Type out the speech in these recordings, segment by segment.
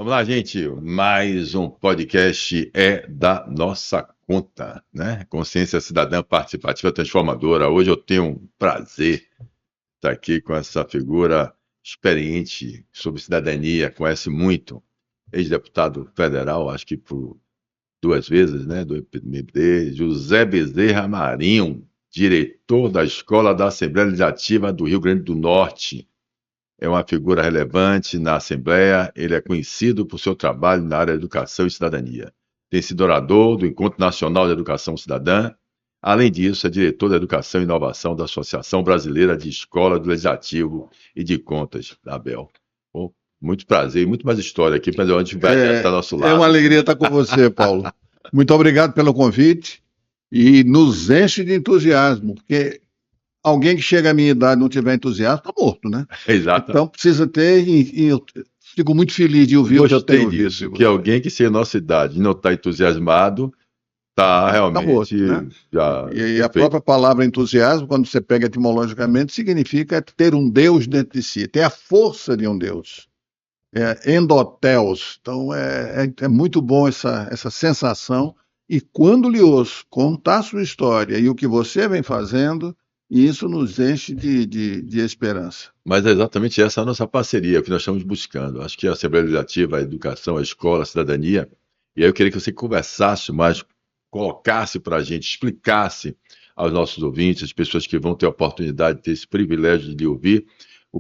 Vamos lá, gente. Mais um podcast é da nossa conta, né? Consciência Cidadã Participativa Transformadora. Hoje eu tenho um prazer estar aqui com essa figura experiente sobre cidadania, conhece muito, ex-deputado federal, acho que por duas vezes, né? Do PMDB, José Bezerra Marinho, diretor da Escola da Assembleia Legislativa do Rio Grande do Norte. É uma figura relevante na Assembleia, ele é conhecido por seu trabalho na área de educação e cidadania. Tem sido orador do Encontro Nacional de Educação Cidadã. Além disso, é diretor da Educação e Inovação da Associação Brasileira de Escola do Legislativo e de Contas, da ABEL. Bom, muito prazer e muito mais história aqui, mas a gente vai estar ao nosso lado. É uma alegria estar com você, Paulo. Muito obrigado pelo convite e nos enche de entusiasmo, porque alguém que chega à minha idade e não tiver entusiasmo, está morto, né? Exato. Então precisa ter, e eu fico muito feliz de ouvir o que eu tenho ouvido. Disso, que alguém que seja a nossa idade e não está entusiasmado, está realmente morto, né? já. E a própria palavra entusiasmo, quando você pega etimologicamente, significa ter um Deus dentro de si, ter a força de um Deus. Endotheos. Então é muito bom essa sensação. E quando lhe ouço contar a sua história e o que você vem fazendo, isso nos enche de esperança. Mas é exatamente essa a nossa parceria, o que nós estamos buscando. Acho que a Assembleia Legislativa, a educação, a escola, a cidadania. E aí eu queria que você conversasse mais, colocasse para a gente, explicasse aos nossos ouvintes, as pessoas que vão ter a oportunidade de ter esse privilégio de ouvir,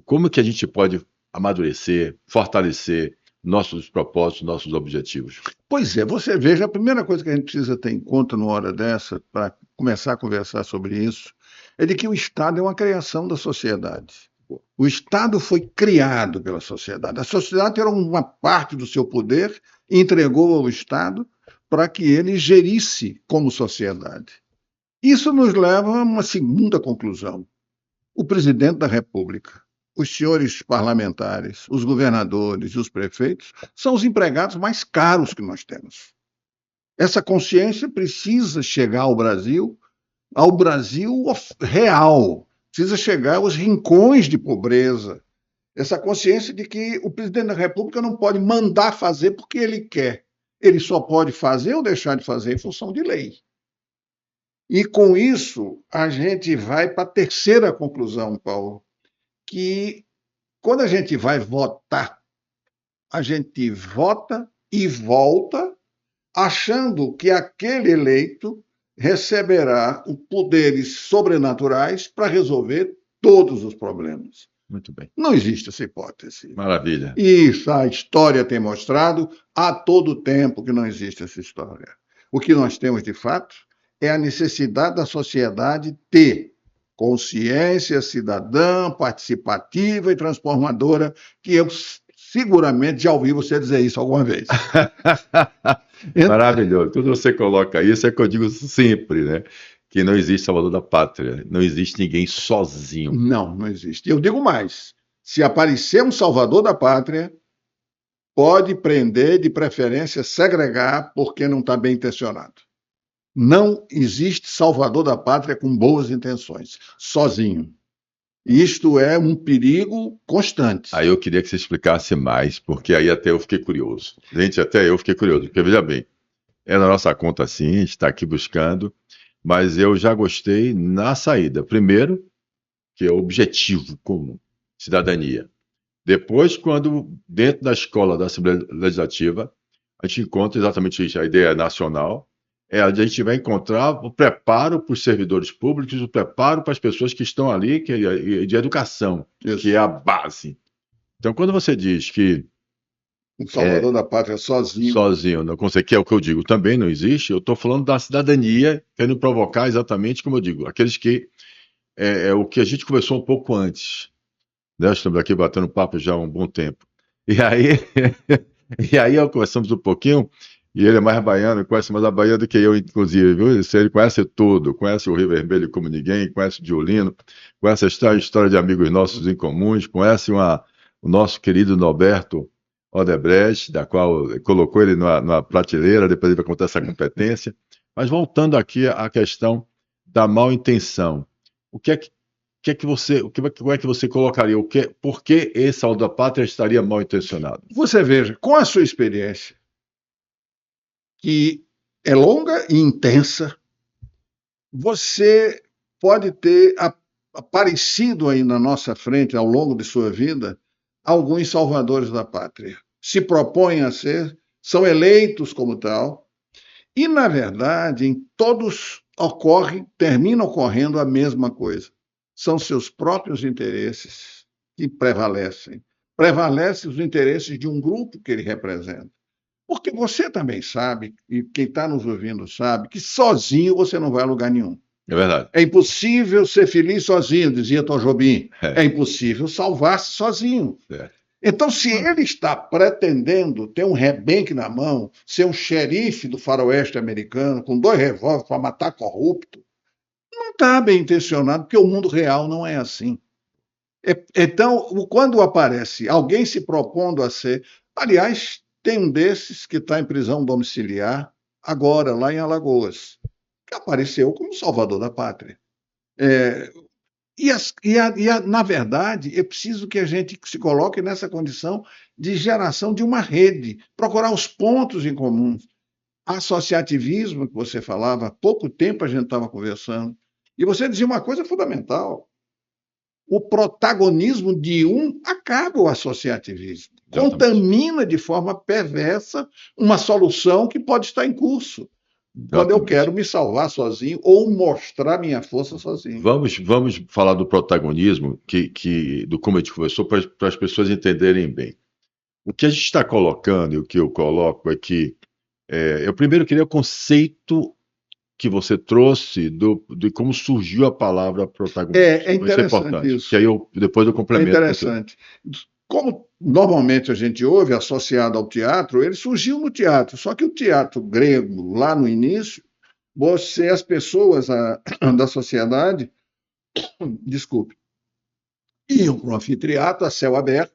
como que a gente pode amadurecer, fortalecer nossos propósitos, nossos objetivos. Pois é, você veja, a primeira coisa que a gente precisa ter em conta numa hora dessa, para começar a conversar sobre isso, é de que o Estado é uma criação da sociedade. O Estado foi criado pela sociedade. A sociedade era uma parte do seu poder e entregou ao Estado para que ele gerisse como sociedade. Isso nos leva a uma segunda conclusão. O presidente da República, os senhores parlamentares, os governadores e os prefeitos são os empregados mais caros que nós temos. Essa consciência precisa chegar ao Brasil real, precisa chegar aos rincões de pobreza. Essa consciência de que o presidente da República não pode mandar fazer porque ele quer. Ele só pode fazer ou deixar de fazer em função de lei. E com isso, a gente vai para a terceira conclusão, Paulo, que quando a gente vai votar, a gente vota e volta achando que aquele eleito receberá poderes sobrenaturais para resolver todos os problemas. Muito bem. Não existe essa hipótese. Maravilha. Isso a história tem mostrado há todo tempo que não existe essa história. O que nós temos, de fato, é a necessidade da sociedade ter consciência cidadã, participativa e transformadora, que eu seguramente já ouvi você dizer isso alguma vez. Maravilhoso. Quando você coloca isso, é que eu digo sempre, né? Que não existe salvador da pátria. Não existe ninguém sozinho. Não existe. Eu digo mais. Se aparecer um salvador da pátria, pode prender, de preferência segregar, porque não está bem intencionado. Não existe salvador da pátria com boas intenções, sozinho. Isto é um perigo constante. Aí eu queria que você explicasse mais, porque aí até eu fiquei curioso. Gente, até eu fiquei curioso, porque veja bem, é na nossa conta sim, a gente está aqui buscando, mas eu já gostei na saída. Primeiro, que é o objetivo comum, cidadania. Depois, quando dentro da escola da Assembleia Legislativa, a gente encontra exatamente isso, a ideia nacional, a gente vai encontrar o preparo para os servidores públicos, o preparo para as pessoas que estão ali, que é de educação, que é a base. Então, quando você diz que um salvador da pátria sozinho, não consegue, que é o que eu digo, também não existe, eu estou falando da cidadania, querendo provocar exatamente como eu digo, aqueles que é o que a gente conversou um pouco antes, né? Estamos aqui batendo papo já há um bom tempo. E aí conversamos um pouquinho. E ele é mais baiano, conhece mais a Bahia do que eu, inclusive, viu? Ele conhece tudo, conhece o Rio Vermelho como ninguém, conhece o Diolino, conhece a história de amigos nossos em comuns, conhece o nosso querido Norberto Odebrecht, da qual colocou ele na prateleira, depois ele vai contar essa competência. Mas voltando aqui à questão da mal intenção, o que é que que é que você, como é que você colocaria? Por que esse Saúde da Pátria estaria mal intencionado? Você veja, com a sua experiência, que é longa e intensa, você pode ter aparecido aí na nossa frente, ao longo de sua vida, alguns salvadores da pátria. Se propõem a ser, são eleitos como tal, e, na verdade, em todos termina ocorrendo a mesma coisa. São seus próprios interesses que prevalecem. Prevalecem os interesses de um grupo que ele representa. Porque você também sabe, e quem está nos ouvindo sabe, que sozinho você não vai a lugar nenhum. É verdade. É impossível ser feliz sozinho, dizia Tom Jobim. É. É impossível salvar-se sozinho. É. Então, se ele está pretendendo ter um rebenque na mão, ser um xerife do faroeste americano, com 2 revólveres para matar corrupto, não está bem intencionado, porque o mundo real não é assim. Então, quando aparece alguém se propondo a ser. Aliás, tem um desses que está em prisão domiciliar, agora, lá em Alagoas, que apareceu como salvador da pátria. Na verdade, é preciso que a gente se coloque nessa condição de geração de uma rede, procurar os pontos em comum. Associativismo, que você falava, há pouco tempo a gente estava conversando, e você dizia uma coisa fundamental: o protagonismo de um acaba o associativismo, Exatamente. contamina de forma perversa uma solução que pode estar em curso. Quando eu Exatamente. quero me salvar sozinho ou mostrar minha força sozinho. Vamos falar do protagonismo, do como a gente conversou, para as pessoas entenderem bem. O que a gente está colocando e o que eu coloco é que eu primeiro queria o conceito que você trouxe de como surgiu a palavra protagonismo. É interessante isso. Que aí depois eu É complemento. interessante. Como normalmente a gente ouve associado ao teatro, ele surgiu no teatro. Só que o teatro grego, lá no início, as pessoas da sociedade, desculpe, iam para um anfiteatro a céu aberto.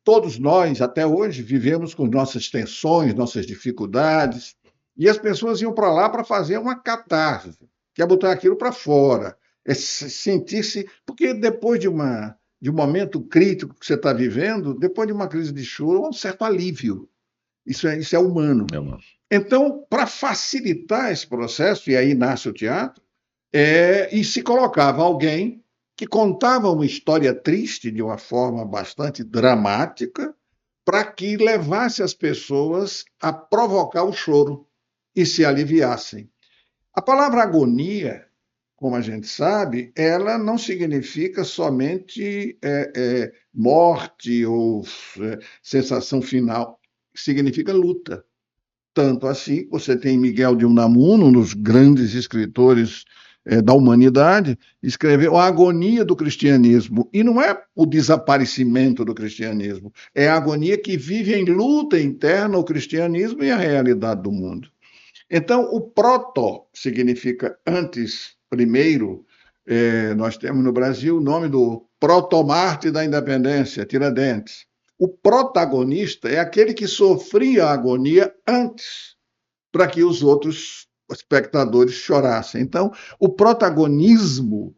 Todos nós, até hoje, vivemos com nossas tensões, nossas dificuldades, e as pessoas iam para lá para fazer uma catarse, que é botar aquilo para fora, sentir-se. Porque depois de um momento crítico que você está vivendo, depois de uma crise de choro, há um certo alívio. Isso é humano. Então, para facilitar esse processo, e aí nasce o teatro, e se colocava alguém que contava uma história triste de uma forma bastante dramática, para que levasse as pessoas a provocar o choro e se aliviassem. A palavra agonia, como a gente sabe, ela não significa somente morte ou sensação final, significa luta. Tanto assim, você tem Miguel de Unamuno, um dos grandes escritores da humanidade, escreveu A Agonia do Cristianismo. E não é o desaparecimento do cristianismo, é a agonia que vive em luta interna o cristianismo e a realidade do mundo. Então, o proto significa antes, primeiro. Nós temos no Brasil o nome do protomarte da independência, Tiradentes. O protagonista é aquele que sofria a agonia antes, para que os outros espectadores chorassem. Então, o protagonismo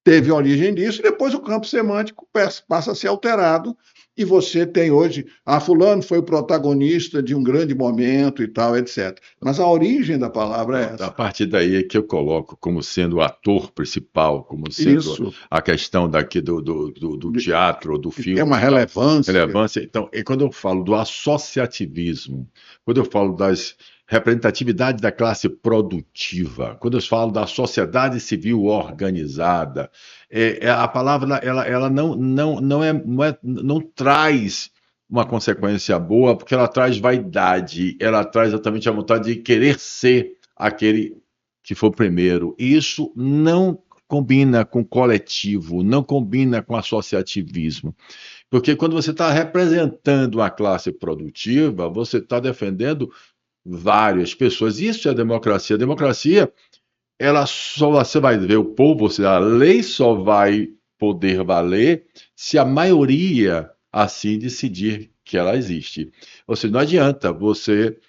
teve origem disso, e depois o campo semântico passa a ser alterado, e você tem hoje, fulano foi o protagonista de um grande momento e tal, etc. Mas a origem da palavra é essa. A partir daí é que eu coloco como sendo o ator principal, como sendo Isso. A questão daqui do teatro, do filme. É uma relevância. Então, quando eu falo do associativismo, quando eu falo das representatividade da classe produtiva, quando eu falo da sociedade civil organizada, a palavra ela não traz uma consequência boa, porque ela traz vaidade, ela traz exatamente a vontade de querer ser aquele que for primeiro. E isso não combina com coletivo, não combina com associativismo. Porque quando você está representando a classe produtiva, você está defendendo várias pessoas. Isso é democracia. A democracia, você vai ver o povo, a lei só vai poder valer se a maioria assim decidir que ela existe. Ou seja, não adianta você.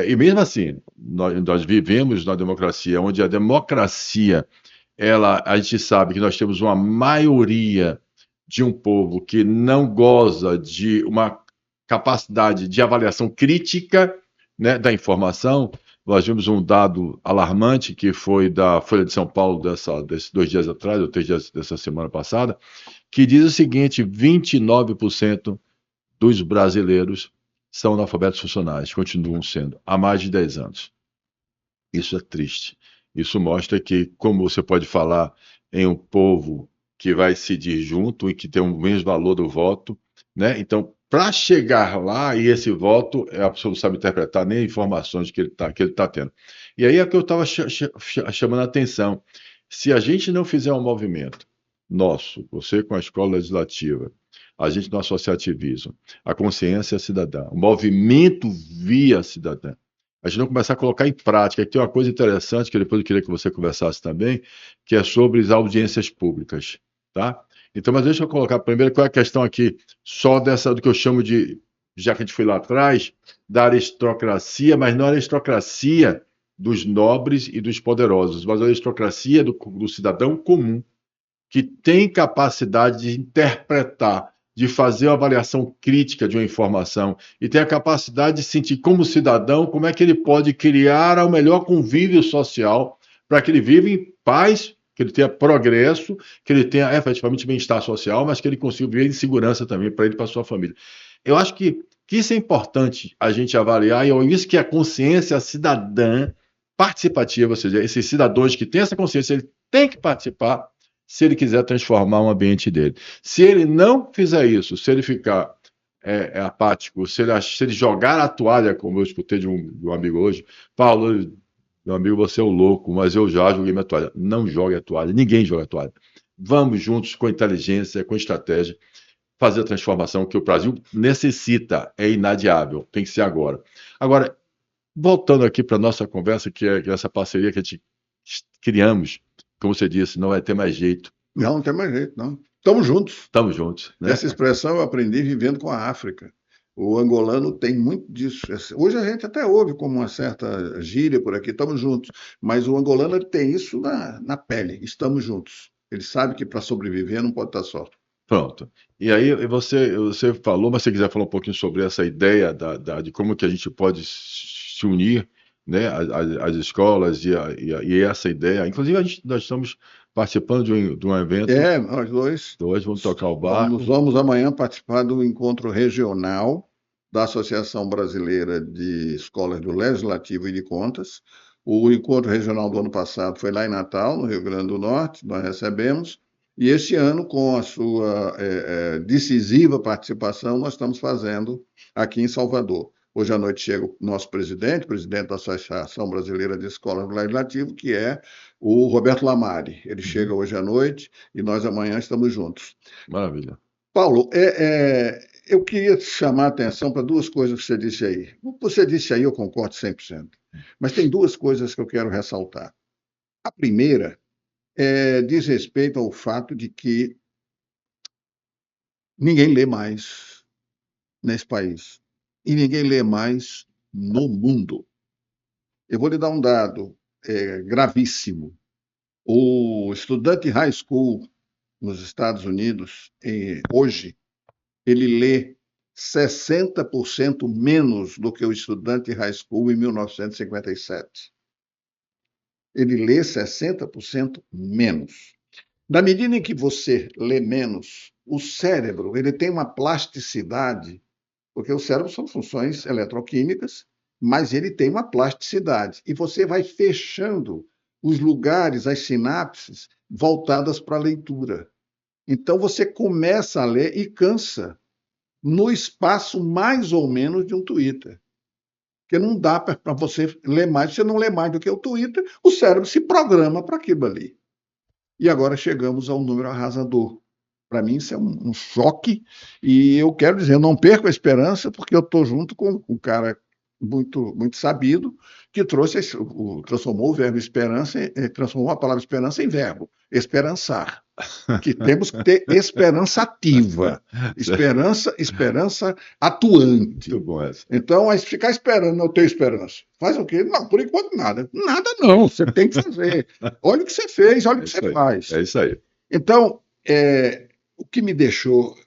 E mesmo assim, nós vivemos na democracia, onde a democracia a gente sabe que nós temos uma maioria de um povo que não goza de uma capacidade de avaliação crítica, né, da informação. Nós vimos um dado alarmante que foi da Folha de São Paulo desses 2 dias atrás, ou 3 dias dessa semana passada, que diz o seguinte: 29% dos brasileiros são analfabetos funcionais, continuam sendo, há mais de 10 anos. Isso é triste. Isso mostra que, como você pode falar em um povo que vai decidir junto e que tem o mesmo valor do voto, né? Então, para chegar lá, e esse voto, a pessoa não sabe interpretar nem informações que ele tá tendo. E aí é que eu estava chamando a atenção. Se a gente não fizer um movimento nosso, você com a escola legislativa, a gente no associativismo, a consciência cidadã, o movimento via cidadã, a gente não começar a colocar em prática. Aqui tem uma coisa interessante que depois eu queria que você conversasse também, que é sobre as audiências públicas, tá? Então, mas deixa eu colocar primeiro qual é a questão aqui, só dessa do que eu chamo de, já que a gente foi lá atrás, da aristocracia, mas não a aristocracia dos nobres e dos poderosos, mas a aristocracia do cidadão comum, que tem capacidade de interpretar, de fazer uma avaliação crítica de uma informação e tem a capacidade de sentir como cidadão como é que ele pode criar o melhor convívio social para que ele viva em paz, que ele tenha progresso, que ele tenha efetivamente bem-estar social, mas que ele consiga viver em segurança também para ele e para a sua família. Eu acho que isso é importante a gente avaliar, e é isso que a consciência cidadã participativa, ou seja, esses cidadãos que têm essa consciência, ele tem que participar se ele quiser transformar o ambiente dele. Se ele não fizer isso, se ele ficar apático, se ele jogar a toalha, como eu escutei de um amigo hoje, Paulo, meu amigo, você é o louco, mas eu já joguei minha toalha. Não jogue a toalha, ninguém joga a toalha. Vamos juntos, com inteligência, com estratégia, fazer a transformação que o Brasil necessita, é inadiável, tem que ser agora. Agora, voltando aqui para a nossa conversa, que é essa parceria que a gente criamos, como você disse, não vai ter mais jeito. Não tem mais jeito, não. Estamos juntos. Estamos juntos, né? Essa expressão eu aprendi vivendo com a África. O angolano tem muito disso. Hoje a gente até ouve como uma certa gíria por aqui, estamos juntos. Mas o angolano ele tem isso na pele, estamos juntos. Ele sabe que para sobreviver não pode estar só. Pronto. E aí você falou, mas se você quiser falar um pouquinho sobre essa ideia de como que a gente pode se unir, né, as escolas e essa ideia. Inclusive, nós estamos participando de um evento. Nós dois. Hoje vamos tocar o barco. Vamos amanhã participar do encontro regional da Associação Brasileira de Escolas do Legislativo e de Contas. O encontro regional do ano passado foi lá em Natal, no Rio Grande do Norte, nós recebemos. E este ano, com a sua decisiva participação, nós estamos fazendo aqui em Salvador. Hoje à noite chega o nosso presidente da Associação Brasileira de Escolas do Legislativo, que é o Roberto Lamari. Ele chega hoje à noite e nós amanhã estamos juntos. Maravilha. Paulo, eu queria chamar a atenção para duas coisas que você disse aí. O que você disse aí eu concordo 100%, mas tem duas coisas que eu quero ressaltar. A primeira diz respeito ao fato de que ninguém lê mais nesse país e ninguém lê mais no mundo. Eu vou lhe dar um dado gravíssimo. O estudante high school nos Estados Unidos, hoje, ele lê 60% menos do que o estudante high school em 1957. Ele lê 60% menos. Na medida em que você lê menos, o cérebro ele tem uma plasticidade, porque o cérebro são funções eletroquímicas, mas ele tem uma plasticidade. E você vai fechando os lugares, as sinapses, voltadas para a leitura. Então você começa a ler e cansa no espaço mais ou menos de um Twitter. Porque não dá para você ler mais, você não lê mais do que o Twitter, o cérebro se programa para aquilo ali. E agora chegamos ao número arrasador. Para mim isso é um choque, e eu quero dizer, eu não perco a esperança, porque eu estou junto com um cara muito, muito sabido, que transformou o verbo esperança, transformou a palavra esperança em verbo, esperançar. que temos que ter esperança ativa, esperança atuante. Muito bom essa. Então, aí ficar esperando, não tenho esperança. Faz o quê? Não, por enquanto nada. Nada não, você tem que fazer. Olha o que você fez, olha o que você faz. É isso aí. Então, o que me deixou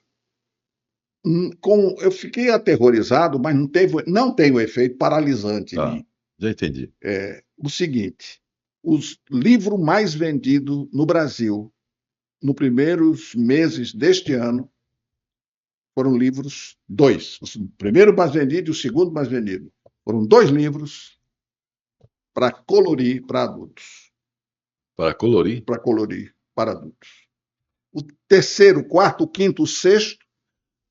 eu fiquei aterrorizado, mas não tem o efeito paralisante em mim. Já entendi. O seguinte, os livros mais vendidos no Brasil, nos primeiros meses deste ano, foram livros, 2. O primeiro mais vendido e o segundo mais vendido. Foram 2 livros para colorir para adultos. Para colorir? Para colorir para adultos. O terceiro, quarto, quinto, sexto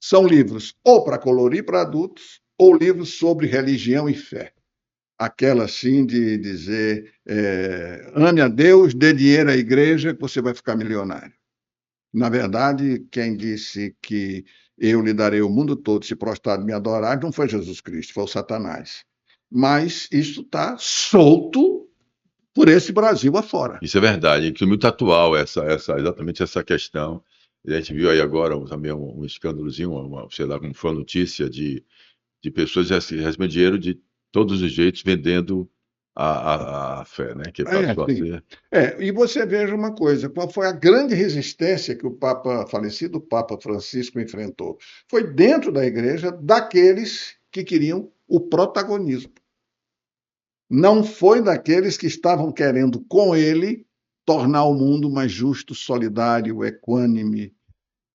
são livros ou para colorir para adultos ou livros sobre religião e fé. Aquela assim de dizer, ame a Deus, dê dinheiro à igreja que você vai ficar milionário. Na verdade, quem disse que eu lhe darei o mundo todo se prostrar e me adorar não foi Jesus Cristo, foi o Satanás. Mas isso está solto por esse Brasil afora. Isso é verdade, é muito atual exatamente essa questão. A gente viu aí agora também um escândalozinho, sei lá, como foi a notícia de pessoas recebendo dinheiro de todos os jeitos vendendo a fé, né? Que passou a ser. E você veja uma coisa, qual foi a grande resistência que o falecido Papa Francisco enfrentou? Foi dentro da igreja daqueles que queriam o protagonismo. Não foi daqueles que estavam querendo, com ele, tornar o mundo mais justo, solidário, equânime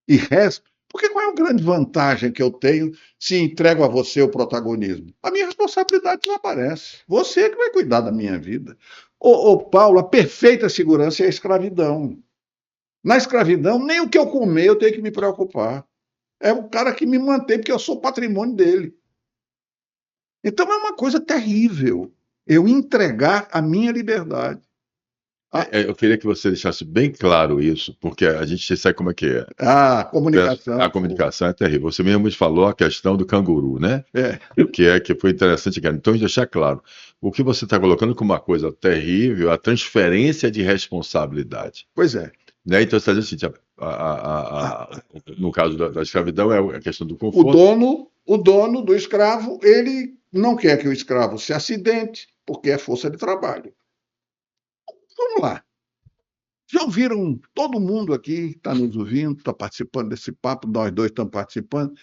e Porque qual é a grande vantagem que eu tenho se entrego a você o protagonismo? A minha responsabilidade desaparece. Você que vai cuidar da minha vida. Paulo, a perfeita segurança é a escravidão. Na escravidão, nem o que eu comer eu tenho que me preocupar. É o cara que me mantém, porque eu sou patrimônio dele. Então é uma coisa terrível eu entregar a minha liberdade. Eu queria que você deixasse bem claro isso, porque a gente sabe como é que é. A comunicação. A comunicação é terrível. Você mesmo falou a questão do canguru, né? Que foi interessante. Então, deixar claro, o que você está colocando como uma coisa terrível, a transferência de responsabilidade. Pois é. Né? Então, você está dizendo assim, no caso da escravidão, é a questão do conforto. O dono do escravo, ele não quer que o escravo se acidente, porque é força de trabalho. Vamos lá. Já ouviram, todo mundo aqui está nos ouvindo, está participando desse papo, nós dois estamos participando.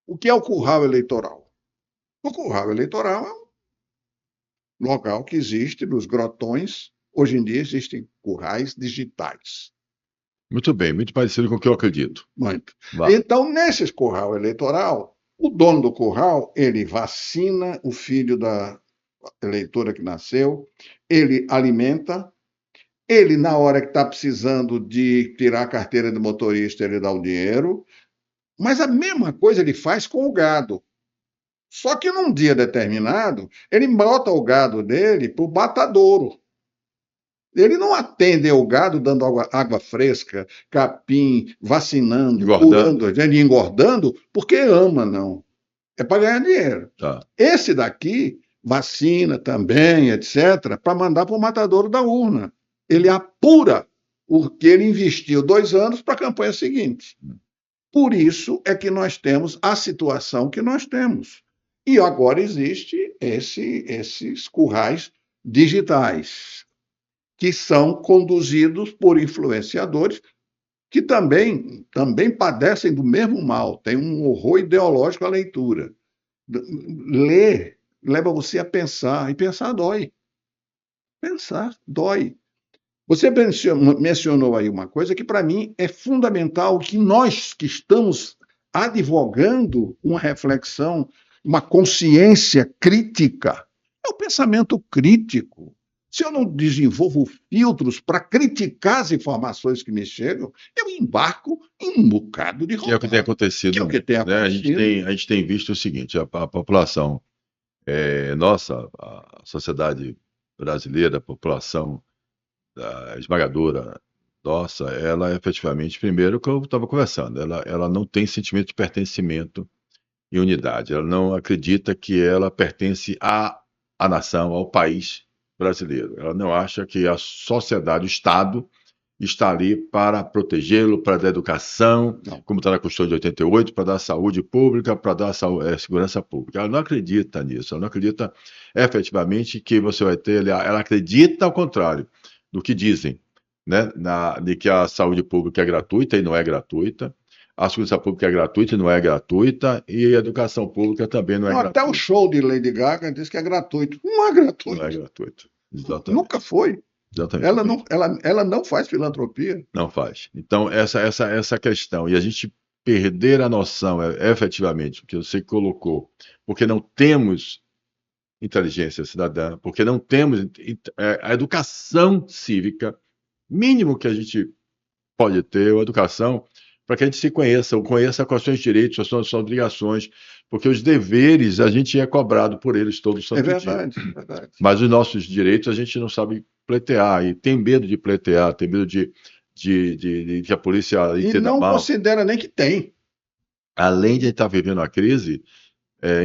O que é o curral eleitoral? O curral eleitoral é um local que existe nos grotões. Hoje em dia existem currais digitais. Muito bem, muito parecido com o que eu acredito. Muito. Então, nesse curral eleitoral, o dono do curral, ele vacina o filho da eleitora que nasceu, ele alimenta, ele, na hora que está precisando de tirar a carteira de motorista, ele dá o dinheiro, mas a mesma coisa ele faz com o gado. Só que num dia determinado, ele bota o gado dele para o matadouro. Ele não atende o gado dando água fresca, capim, vacinando, curando, engordando, porque ama, não. É para ganhar dinheiro. Tá. Esse daqui vacina também, etc., para mandar para o matadouro da urna. Ele apura o que ele investiu 2 anos para a campanha seguinte. Por isso é que nós temos a situação que nós temos. E agora existe esses currais digitais, que são conduzidos por influenciadores que também padecem do mesmo mal. Tem um horror ideológico à leitura. Ler leva você a pensar, e pensar dói. Pensar dói. Você mencionou aí uma coisa que, para mim, é fundamental, que nós que estamos advogando uma reflexão, uma consciência crítica, é o pensamento crítico. Se eu não desenvolvo filtros para criticar as informações que me chegam, eu embarco em um bocado de roubada. Que é o que tem acontecido. Que é o que tem acontecido. A gente tem visto o seguinte, a população nossa, a sociedade brasileira, a população esmagadora nossa, ela efetivamente, primeiro que eu estava conversando, ela não tem sentimento de pertencimento e unidade, ela não acredita que ela pertence à nação, ao país brasileiro, ela não acha que a sociedade, o Estado, está ali para protegê-lo, para dar educação, Não. como está na Constituição de 88, para dar saúde pública, para dar segurança pública. Ela não acredita nisso, ela não acredita efetivamente que você vai ter, ela acredita ao contrário do que dizem, né, de que a saúde pública é gratuita e não é gratuita, a segurança pública é gratuita e não é gratuita, e a educação pública também não é Não, até o gratuita. show de Lady Gaga diz que é gratuito. Não é Não é gratuito. gratuito. Exatamente. Nunca foi. Exatamente. Ela não faz filantropia. Não faz. Então, essa questão, e a gente perder a noção, efetivamente, o que você colocou, porque não temos inteligência cidadã, porque não temos a educação cívica, mínimo que a gente pode ter, a educação, para que a gente se conheça, ou conheça quais são os direitos, quais são as suas obrigações, porque os deveres a gente é cobrado por eles todos É santo dia. verdade, é verdade. Mas os nossos direitos a gente não sabe pleitear, e tem medo de pleitear, tem medo de que a polícia E entenda não mal. considera nem que tem. Além de estar vivendo uma crise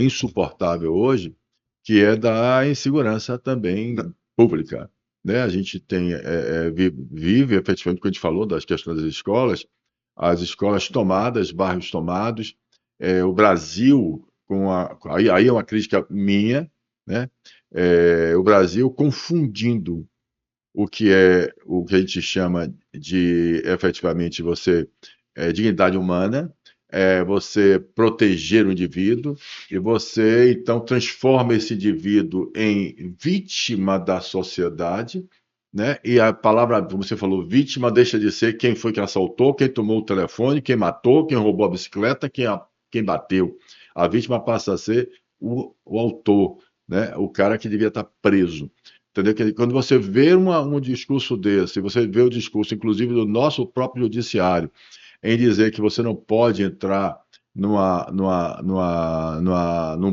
insuportável hoje, que é da insegurança também pública, né? A gente vive efetivamente, quando a gente falou das questões das escolas, as escolas tomadas, bairros tomados, o Brasil, aí é uma crítica minha, né? O Brasil confundindo o que a gente chama de efetivamente dignidade humana, você proteger o indivíduo, e você então transforma esse indivíduo em vítima da sociedade, né? E a palavra, como você falou, vítima deixa de ser quem foi que assaltou, quem tomou o telefone, quem matou, quem roubou a bicicleta, quem bateu. A vítima passa a ser o autor, né? O cara que devia estar preso. Entendeu? Quando você vê um discurso desse, você vê o discurso, inclusive, do nosso próprio judiciário, em dizer que você não pode entrar num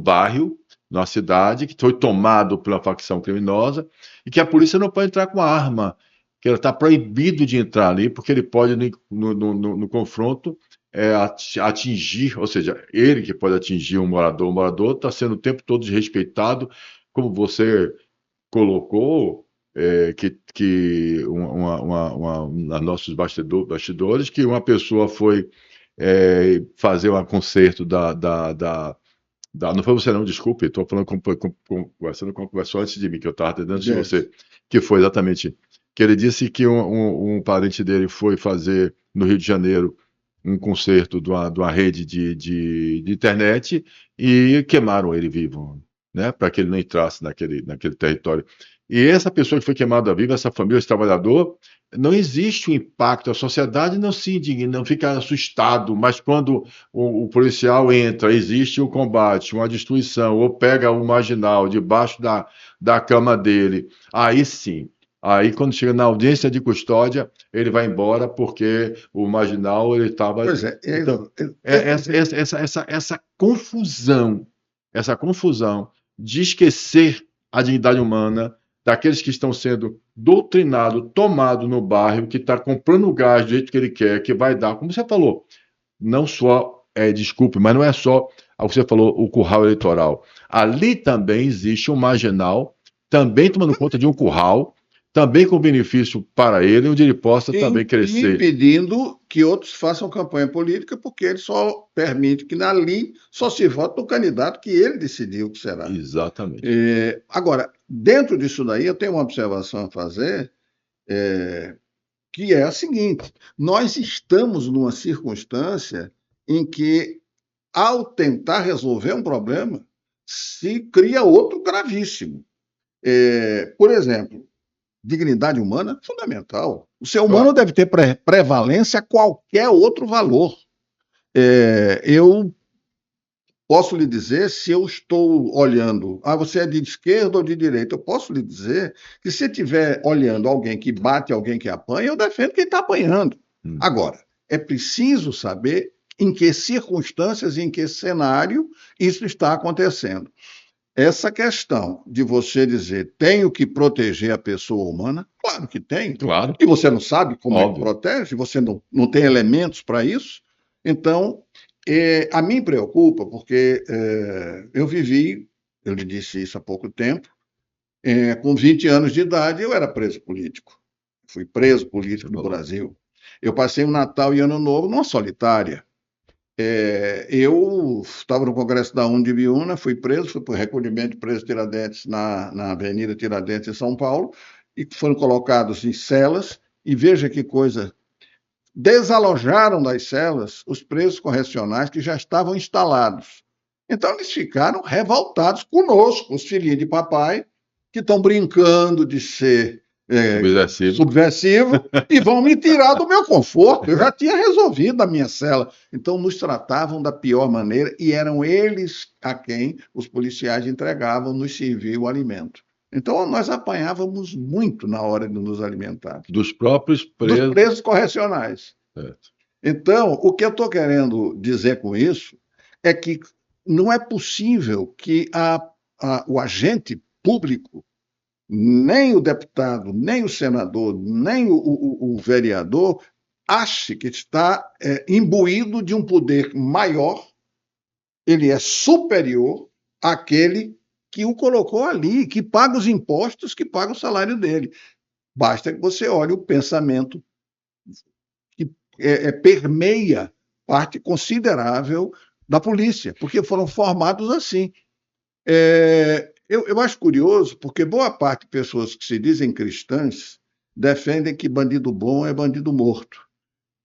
bairro, numa cidade que foi tomado pela facção criminosa, e que a polícia não pode entrar com arma, que ela está proibido de entrar ali, porque ele pode, no confronto, atingir, ou seja, ele que pode atingir um morador. O morador está sendo o tempo todo desrespeitado, como você colocou, que nossos bastidores, que uma pessoa foi fazer um concerto não foi você não, desculpe, estou falando conversando com uma conversa antes de mim, que eu estava atendendo antes de você, que foi exatamente, que ele disse que um parente dele foi fazer no Rio de Janeiro um concerto de uma rede de internet e queimaram ele vivo, né, para que ele não entrasse naquele território. E essa pessoa que foi queimada viva, essa família, esse trabalhador, não existe o impacto, a sociedade não se indigna, não fica assustado, mas quando o policial entra, existe o combate, uma destruição, ou pega o marginal debaixo da cama dele, aí sim. Aí, quando chega na audiência de custódia, ele vai embora porque o marginal ele estava. Pois é. Então, essa confusão de esquecer a dignidade humana daqueles que estão sendo doutrinados, tomados no bairro, que está comprando o gás do jeito que ele quer, que vai dar, como você falou, não só, desculpe, mas não é só, como você falou, o curral eleitoral. Ali também existe um marginal, também tomando conta de um curral, também com benefício para ele, onde ele possa também crescer. Impedindo que outros façam campanha política, porque ele só permite que ali só se vote no candidato que ele decidiu que será. Exatamente. Agora, dentro disso daí, eu tenho uma observação a fazer, que é a seguinte: nós estamos numa circunstância em que, ao tentar resolver um problema, se cria outro gravíssimo. Por exemplo, dignidade humana é fundamental. O ser humano deve ter prevalência a qualquer outro valor. Eu posso lhe dizer, se eu estou olhando, você é de esquerda ou de direita, eu posso lhe dizer que se estiver olhando alguém que bate, alguém que apanha, eu defendo quem está apanhando. Agora, é preciso saber em que circunstâncias, em que cenário isso está acontecendo. Essa questão de você dizer tenho que proteger a pessoa humana, claro que tem. Claro. E você não sabe como Óbvio. é que protege, você não tem elementos para isso. Então, a mim preocupa, porque eu vivi, eu lhe disse isso há pouco tempo, com 20 anos de idade eu era preso político. fui preso político no Brasil. Eu passei o Natal e Ano Novo numa solitária. Eu estava no Congresso da UNE de Biúna, fui preso, fui para o recolhimento de presos Tiradentes na Avenida Tiradentes, em São Paulo, e foram colocados em celas, e veja que coisa, desalojaram das celas os presos correcionais que já estavam instalados. Então eles ficaram revoltados conosco, os filhinhos de papai, que estão brincando de ser subversivo e vão me tirar do meu conforto. Eu já tinha resolvido a minha cela. Então nos tratavam da pior maneira e eram eles a quem os policiais entregavam, nos servir o alimento. Então nós apanhávamos muito na hora de nos alimentar. Dos próprios presos. Dos presos correcionais. Certo. Então, o que eu estou querendo dizer com isso é que não é possível que o agente público, nem o deputado, nem o senador, nem o vereador, ache que está imbuído de um poder maior, ele é superior àquele que o colocou ali, que paga os impostos, que paga o salário dele. Basta que você olhe o pensamento que permeia parte considerável da polícia, porque foram formados assim. Eu acho curioso, porque boa parte de pessoas que se dizem cristãs defendem que bandido bom é bandido morto.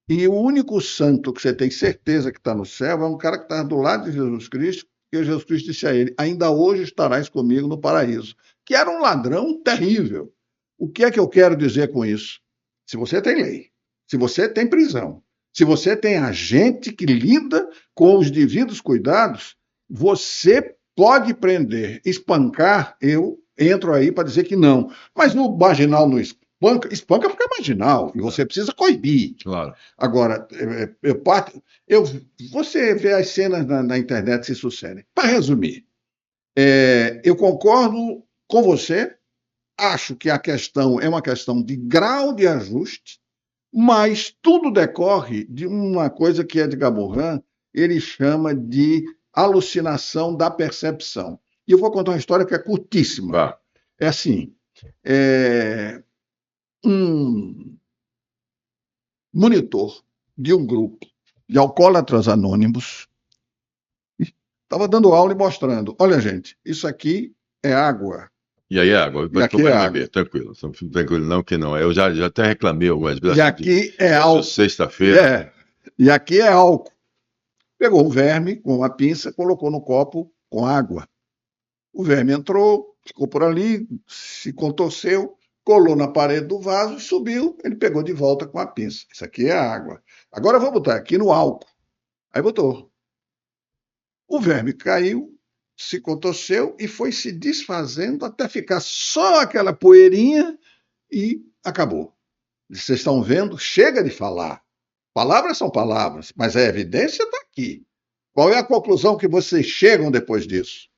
E o único santo que você tem certeza que está no céu é um cara que está do lado de Jesus Cristo, porque Jesus Cristo disse a ele: ainda hoje estarás comigo no paraíso. Que era um ladrão terrível. O que é que eu quero dizer com isso? Se você tem lei, se você tem prisão, se você tem agente que lida com os devidos cuidados, você pode prender, espancar, eu entro aí para dizer que não. Mas no marginal não espanca porque é marginal, e você precisa coibir. Claro. Agora, você vê as cenas na internet se sucedem. Para resumir, eu concordo com você, acho que a questão é uma questão de grau de ajuste, mas tudo decorre de uma coisa que Edgar Morin ele chama de alucinação da percepção. E eu vou contar uma história que é curtíssima. É assim, um monitor de um grupo de alcoólatras anônimos estava dando aula e mostrando: olha, gente, isso aqui é água. E aí é água. E aqui é água. Tranquilo, tranquilo, não que não. Eu já até reclamei algumas vezes. E aqui é álcool. Sexta-feira. E aqui é álcool. Pegou um verme com uma pinça, colocou no copo com água. O verme entrou, ficou por ali, se contorceu, colou na parede do vaso e subiu. Ele pegou de volta com a pinça. Isso aqui é água. Agora eu vou botar aqui no álcool. Aí botou. O verme caiu, se contorceu e foi se desfazendo até ficar só aquela poeirinha e acabou. Vocês estão vendo? Chega de falar. Palavras são palavras, mas a evidência está aqui. Qual é a conclusão que vocês chegam depois disso?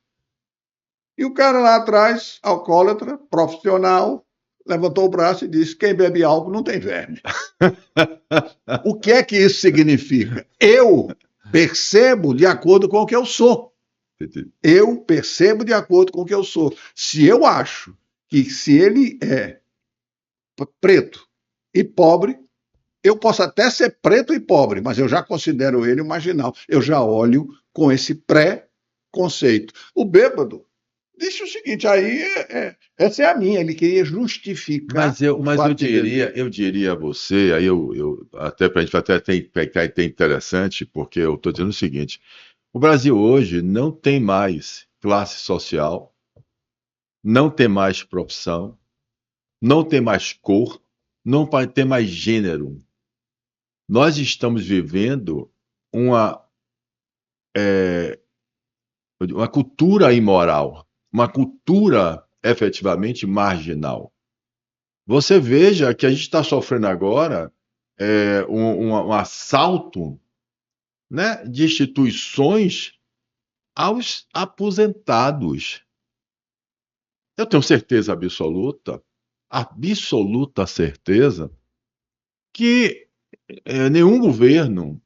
E o cara lá atrás, alcoólatra, profissional, levantou o braço e disse: quem bebe álcool não tem verme. O que é que isso significa? Eu percebo de acordo com o que eu sou. Eu percebo de acordo com o que eu sou. Se eu acho que se ele é preto e pobre, eu posso até ser preto e pobre, mas eu já considero ele um marginal. Eu já olho com esse pré-conceito. O bêbado disse o seguinte, aí essa é a minha, ele queria justificar. Mas eu diria a você, aí até para a gente até interessante, porque eu estou dizendo o seguinte: o Brasil hoje não tem mais classe social, não tem mais profissão, não tem mais cor, não tem mais gênero. Nós estamos vivendo uma cultura imoral, uma cultura efetivamente marginal. Você veja que a gente está sofrendo agora um assalto, né, de instituições aos aposentados. Eu tenho certeza absoluta certeza, que nenhum governo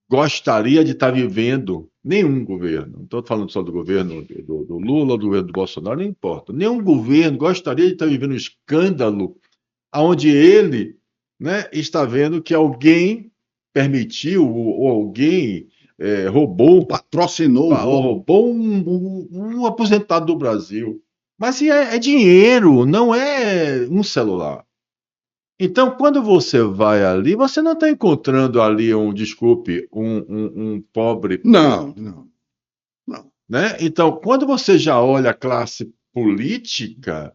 gostaria de estar vivendo, nenhum governo, não estou falando só do governo do Lula ou do governo do Bolsonaro, não importa, nenhum governo gostaria de estar vivendo um escândalo onde ele, né, está vendo que alguém permitiu ou alguém roubou, Patrocinou o roubo. roubou um aposentado do Brasil. Mas é dinheiro, não é um celular. Então, quando você vai ali, você não está encontrando ali desculpe, um pobre, Não. né? Então, quando você já olha a classe política,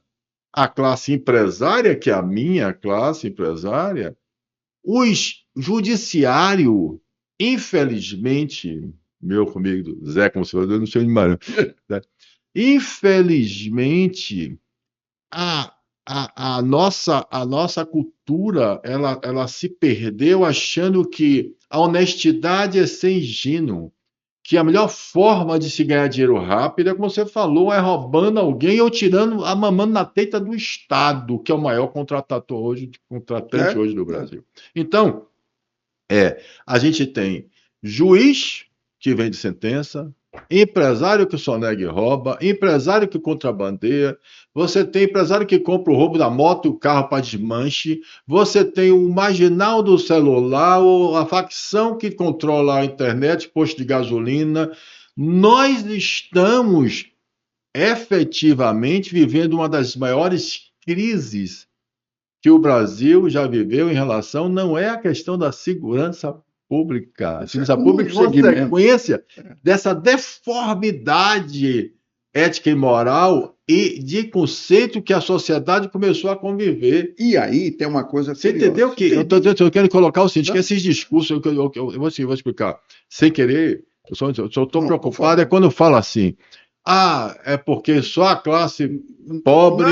a classe empresária, que é a minha classe empresária, os judiciário, infelizmente, meu comigo, Zé, como se fosse, eu não sei de Maranhão, né? Infelizmente, a, a nossa cultura, ela se perdeu achando que a honestidade é ser ingênuo, que a melhor forma de se ganhar dinheiro rápido é, como você falou, é roubando alguém ou tirando, a mamando na teta do Estado, que é o maior contratante hoje do Brasil. Então, a gente tem juiz que vende sentença, empresário que sonega e rouba, empresário que contrabandeia, você tem empresário que compra o roubo da moto e o carro para desmanche, você tem o marginal do celular, ou a facção que controla a internet, posto de gasolina. Nós estamos efetivamente vivendo uma das maiores crises que o Brasil já viveu em relação, não é a questão da segurança pública. A segurança pública é consequência dessa deformidade ética e moral e de conceito que a sociedade começou a conviver. E aí tem uma coisa Você entendeu que eu quero colocar o seguinte, que esses discursos, eu vou explicar, sem querer, eu só estou preocupado é quando fala assim, é porque só a classe pobre,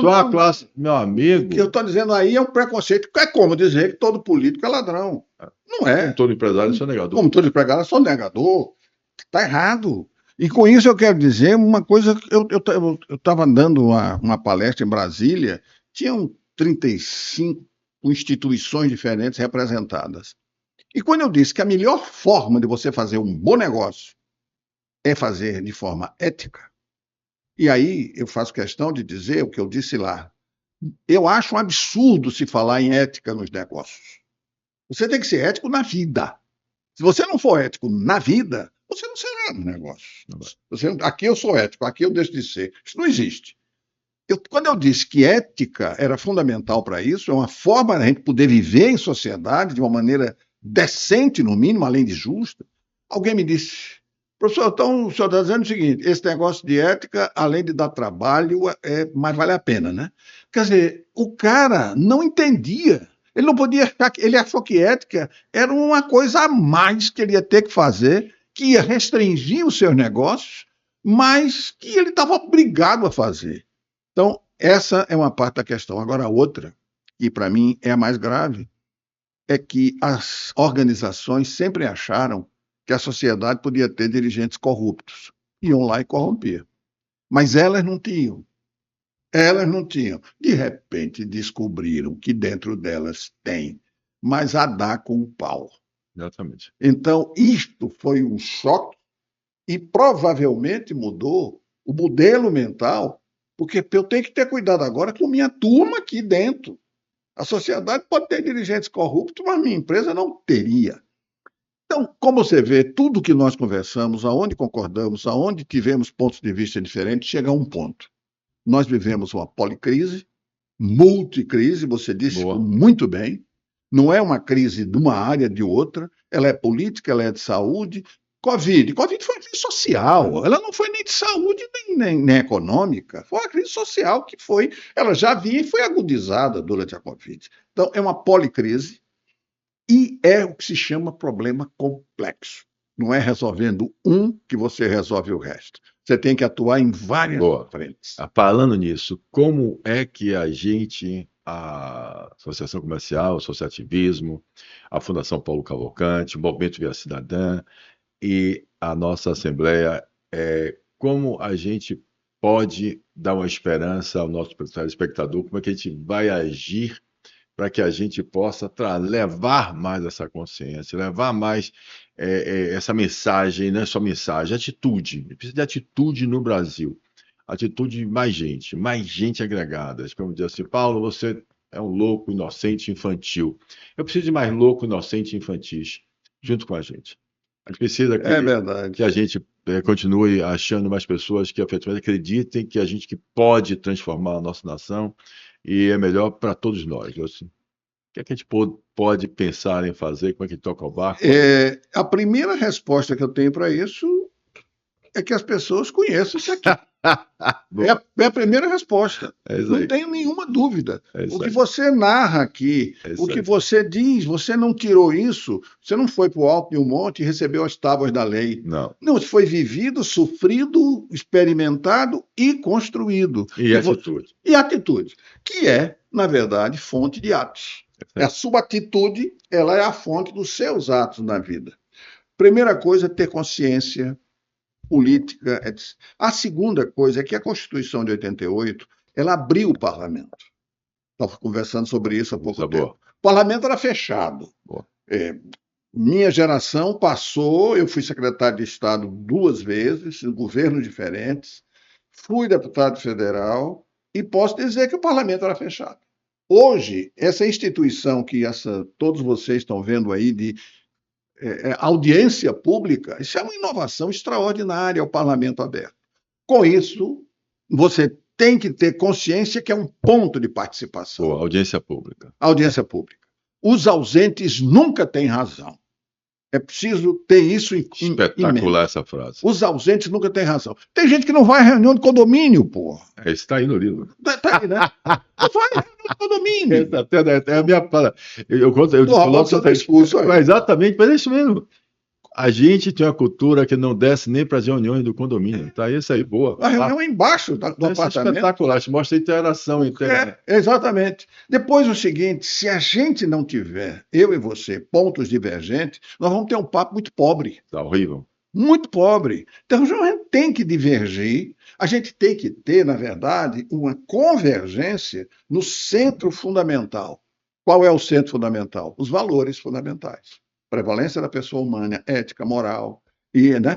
só a classe... Meu amigo... O que eu estou dizendo aí é um preconceito, é como dizer que todo político é ladrão. Não é. Como todo empresário, eu sou negador. Como todo empresário, eu sou negador. Está errado. E com isso eu quero dizer uma coisa, eu estava dando uma palestra em Brasília, tinham 35 instituições diferentes representadas. E quando eu disse que a melhor forma de você fazer um bom negócio é fazer de forma ética, e aí eu faço questão de dizer o que eu disse lá. Eu acho um absurdo se falar em ética nos negócios. Você tem que ser ético na vida. Se você não for ético na vida, você não será no negócio. Aqui eu sou ético, aqui eu deixo de ser. Isso não existe. Quando eu disse que ética era fundamental para isso, é uma forma da gente poder viver em sociedade de uma maneira decente, no mínimo, além de justa, alguém me disse, professor, então o senhor está dizendo o seguinte, esse negócio de ética, além de dar trabalho, mas vale a pena, né? Quer dizer, o cara não entendia. Ele não podia, ele achou que ética era uma coisa a mais que ele ia ter que fazer, que ia restringir os seus negócios, mas que ele estava obrigado a fazer. Então, essa é uma parte da questão. Agora, a outra, que para mim é a mais grave, é que as organizações sempre acharam que a sociedade podia ter dirigentes corruptos. Iam lá e corrompiam. Mas elas não tinham. Elas não tinham. De repente, descobriram que dentro delas tem, mas a dar com o pau. Exatamente. Então, isto foi um choque e provavelmente mudou o modelo mental, porque eu tenho que ter cuidado agora com minha turma aqui dentro. A sociedade pode ter dirigentes corruptos, mas minha empresa não teria. Então, como você vê, tudo que nós conversamos, aonde concordamos, aonde tivemos pontos de vista diferentes, chega a um ponto. Nós vivemos uma policrise, multicrise, você disse muito bem. Não é uma crise de uma área de outra, ela é política, ela é de saúde. Covid foi uma crise social, ela não foi nem de saúde nem econômica, foi uma crise social que ela já vinha e foi agudizada durante a Covid. Então, é uma policrise e é o que se chama problema complexo. Não é resolvendo um que você resolve o resto. Você tem que atuar em várias frentes. Falando nisso, como é que a gente, a Associação Comercial, o associativismo, a Fundação Paulo Cavalcante, o Movimento Via Cidadã e a nossa Assembleia, como a gente pode dar uma esperança ao nosso telespectador, como é que a gente vai agir para que a gente possa levar mais essa consciência, levar mais essa mensagem, não é só mensagem, atitude. Precisa de atitude no Brasil. Atitude de mais gente agregada. Como diz assim, Paulo, você é um louco, inocente, infantil. Eu preciso de mais louco, inocente e infantis junto com a gente. A gente precisa É que a verdade. gente continue achando mais pessoas que efetivamente acreditem que a gente que pode transformar a nossa nação e é melhor para todos nós. Assim. O que é que a gente pode pensar em fazer? Como é que toca o barco? A primeira resposta que eu tenho para isso é que as pessoas conheçam isso aqui. Boa, É a primeira resposta. é isso Não aí. tenho nenhuma dúvida. É O isso que aí. você narra aqui, É o isso que aí. você diz, você não tirou isso, você não foi para o alto de um monte e recebeu as tábuas da lei. Não. Não, isso foi vivido, sofrido, experimentado e construído. E atitude. E atitude, que é, na verdade, fonte de atos. A sua atitude, ela é a fonte dos seus atos na vida. Primeira coisa, ter consciência política, etc. A segunda coisa é que a Constituição de 88, ela abriu o parlamento. Estava conversando sobre isso há pouco tempo. O parlamento era fechado. Boa. Minha geração passou, eu fui secretário de Estado 2 vezes, em governos diferentes, fui deputado federal e posso dizer que o parlamento era fechado. Hoje, essa instituição que todos vocês estão vendo aí de audiência pública, isso é uma inovação extraordinária, o parlamento aberto. Com isso, você tem que ter consciência que é um ponto de participação. Boa, audiência pública. Audiência pública. Os ausentes nunca têm razão. É preciso ter isso em Espetacular essa frase. Os ausentes nunca têm razão. Tem gente que não vai à reunião de condomínio, porra. Isso está aí no livro. Tá aí, né? Não vai à reunião de condomínio. É a minha palavra. Eu coloco você tá expulso aí. Exatamente, mas é isso mesmo. A gente tem uma cultura que não desce nem para as reuniões do condomínio. Tá isso aí, boa. A reunião é embaixo do apartamento. Espetacular, mostra a interação. Exatamente. Depois o seguinte, se a gente não tiver, eu e você, pontos divergentes, nós vamos ter um papo muito pobre. Tá horrível. Muito pobre. Então a gente tem que divergir, a gente tem que ter, na verdade, uma convergência no centro fundamental. Qual é o centro fundamental? Os valores fundamentais. Prevalência da pessoa humana, ética, moral. Né?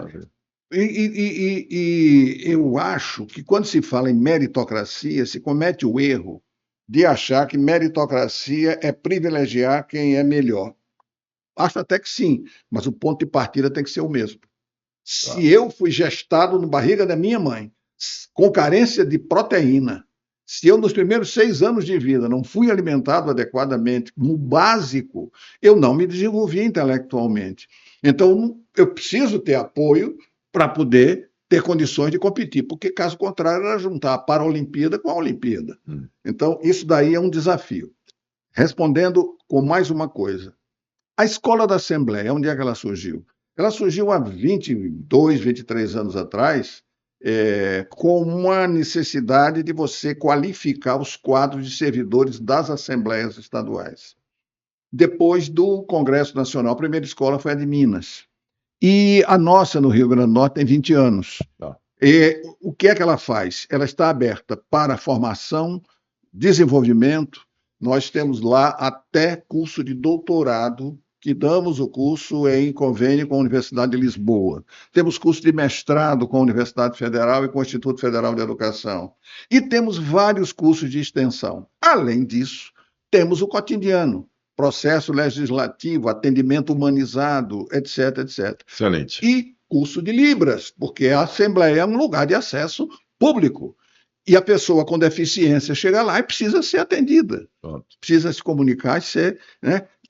E eu acho que quando se fala em meritocracia, se comete o erro de achar que meritocracia é privilegiar quem é melhor. Acho até que sim, mas o ponto de partida tem que ser o mesmo. Se eu fui gestado na barriga da minha mãe, com carência de proteína, se eu nos primeiros 6 anos de vida não fui alimentado adequadamente, no básico, eu não me desenvolvi intelectualmente. Então, eu preciso ter apoio para poder ter condições de competir, porque caso contrário era juntar a Paralimpíada com a Olimpíada. Então, isso daí é um desafio. Respondendo com mais uma coisa. A Escola da Assembleia, onde é que ela surgiu? Ela surgiu há 22, 23 anos atrás, com uma necessidade de você qualificar os quadros de servidores das assembleias estaduais. Depois do Congresso Nacional, a primeira escola foi a de Minas. E a nossa, no Rio Grande do Norte, tem 20 anos. E o que é que ela faz? Ela está aberta para formação, desenvolvimento. Nós temos lá até curso de doutorado, que damos o curso em convênio com a Universidade de Lisboa. Temos curso de mestrado com a Universidade Federal e com o Instituto Federal de Educação. E temos vários cursos de extensão. Além disso, temos o cotidiano, processo legislativo, atendimento humanizado, etc, etc. Excelente. E curso de Libras, porque a Assembleia é um lugar de acesso público. E a pessoa com deficiência chega lá e precisa ser atendida. Pronto. Precisa se comunicar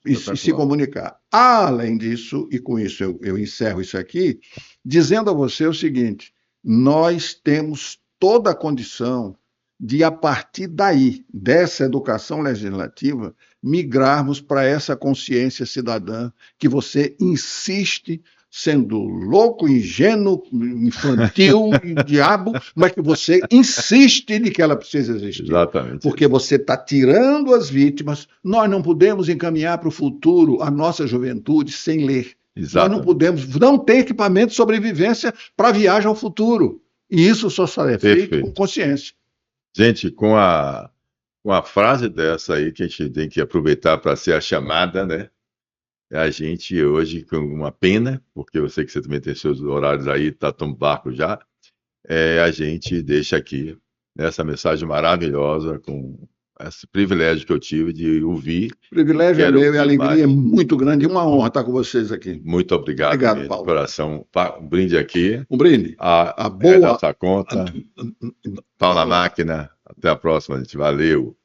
e se comunicar. Além disso, e com isso eu encerro isso aqui, dizendo a você o seguinte: nós temos toda a condição de, a partir daí, dessa educação legislativa, migrarmos para essa consciência cidadã que você insiste, sendo louco, ingênuo, infantil, diabo, mas que você insiste de que ela precisa existir. Exatamente. Porque você está tirando as vítimas. Nós não podemos encaminhar para o futuro a nossa juventude sem ler. Exatamente. Nós não podemos, não ter equipamento de sobrevivência para viagem ao futuro. E isso só é feito com consciência. Gente, com a frase dessa aí, que a gente tem que aproveitar para ser a chamada, né? A gente hoje, com uma pena, porque eu sei que você também tem seus horários aí, está tomando barco já, a gente deixa aqui essa mensagem maravilhosa com esse privilégio que eu tive de ouvir. O privilégio é Quero meu e a alegria mais. é muito grande e uma honra estar com vocês aqui. Muito obrigado, Obrigado, mesmo, de Paulo. coração. Um brinde aqui. Um brinde. A A boa. nossa conta. Pau na máquina. Até a próxima, gente. Valeu.